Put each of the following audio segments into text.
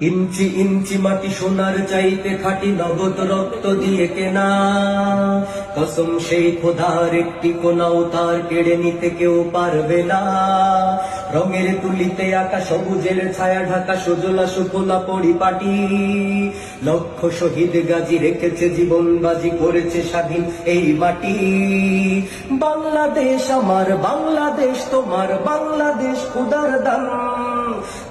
ইঞ্চি ইঞ্চি মাটি সোনার চাইতে খাঁটি নগদ রক্ত দিয়ে কেনা, কসম সেই খোদার একটি কোনাও তার কেড়ে নিতে কেউ পারবে না। রঙের তুলিতে আঁকা সবুজের ছায়া ঢাকা সুজলা সুফলা পরিপাটি, লক্ষ শহীদ গাজী রেখেছে জীবন বাজি করেছে স্বাধীন এই মাটি। বাংলাদেশ আমার, বাংলাদেশ তোমার, বাংলাদেশ খোদার দান।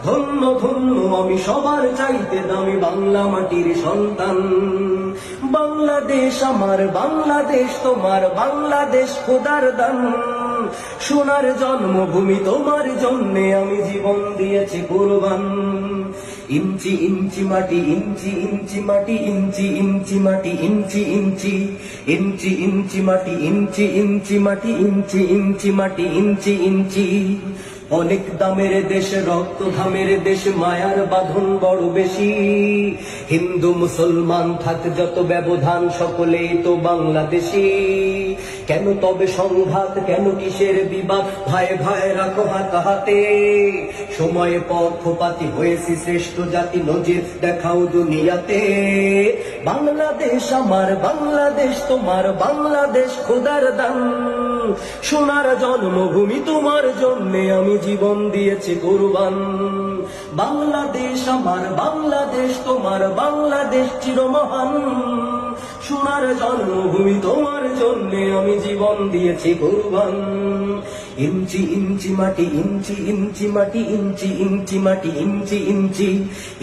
ধন্য ধন্য আমি সবার চাইতে দামি বাংলা মাটির সন্তান। বাংলাদেশ আমার, বাংলাদেশ তোমার, বাংলাদেশ খোদার দান। সোনার জন্মভূমি তোমার জন্যে আমি জীবন দিয়েছি কুরবান। ইঞ্চি ইঞ্চি মাটি, ইঞ্চি ইঞ্চি মাটি, ইঞ্চি ইঞ্চি মাটি, ইঞ্চি ইঞ্চি ইঞ্চি ইঞ্চি মাটি, ইঞ্চি ইঞ্চি মাটি, ইঞ্চি ইঞ্চি মাটি, ইঞ্চি ইঞ্চি। অনেক দামের দেশ, রক্ত ঘামের দেশ, মায়ার বাঁধন বড় বেশি। হিন্দু মুসলমান থাক যত ব্যবধান, সকলেই তো বাংলাদেশি। কেন তবে সংঘাত, কেন কিসের বিবাদ, ভাই ভাই রাখো হাত হাতে। সময়ে পক্ষপাতী হয়েছি শ্রেষ্ঠ জাতি, নজির দেখাও দুনিয়াতে। বাংলাদেশ আমার, বাংলাদেশ তোমার, বাংলাদেশ খোদার দান। সোনার জন্মভূমি তোমার জন্যে আমি জীবন দিয়েছি কুরবান। বাংলাদেশ আমার, বাংলাদেশ তোমার, বাংলাদেশ চিরমহান। সোনার জন্মভূমি তোমার জন্যে আমি জীবন দিয়েছি কুরবান। ইঞ্চি ইঞ্চি মাটি, ইঞ্চি ইঞ্চি মাটি, ইঞ্চি ইঞ্চি মাটি, ইঞ্চি ইঞ্চি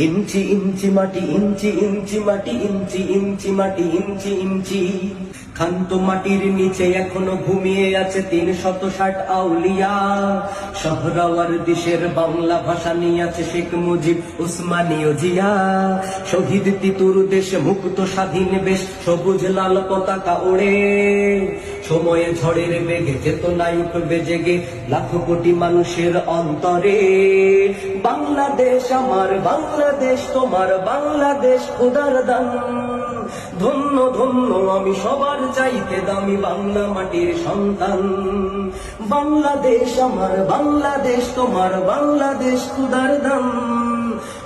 ইঞ্চি ইঞ্চি মাটি, ইঞ্চি ইঞ্চি মাটি, ইঞ্চি ইঞ্চি মাটি, ইঞ্চি ইঞ্চি। খান্ত মাটির নিচে এখনো ঘুমিয়ে আছে ৩৬০ আউলিয়া। শহরাওয়ার দেশের বাংলা ভাষা নিয়ে আছে শেখ মুজিব, উসমানীয় জিয়া। শহীদ তিতুর দেশ, মুক্ত স্বাধীন বেশ, সবুজ লাল পতাকা ওড়ে। সময়ে ঝড়ের বেগে চেতনায় উঠবে জেগে লাখো কোটি মানুষের অন্তরে। বাংলাদেশ আমার, বাংলাদেশ তোমার, বাংলাদেশ খোদার দান। ধন্য ধন্য আমি সবার চাইতে দামি বাংলা মাটির সন্তান। বাংলাদেশ আমার, বাংলাদেশ তোমার, বাংলাদেশ খোদার দান।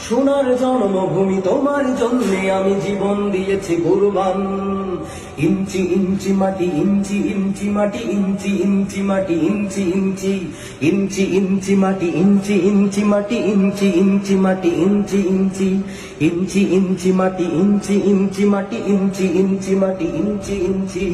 সোনার জন্মভূমি তোমার জন্যে আমি জীবন দিয়েছি কুরবান। ইঞ্চি ইঞ্চি মাটি, ইঞ্চি ইঞ্চি মাটি, ইঞ্চি ইঞ্চি মাটি, ইঞ্চি ইঞ্চি ইঞ্চি ইঞ্চি মাটি, ইঞ্চি ইঞ্চি মাটি, ইঞ্চি ইঞ্চি মাটি, ইঞ্চি ইঞ্চি ইঞ্চি ইঞ্চি মাটি, ইঞ্চি ইঞ্চি মাটি, ইঞ্চি ইঞ্চি মাটি, ইঞ্চি ইঞ্চি।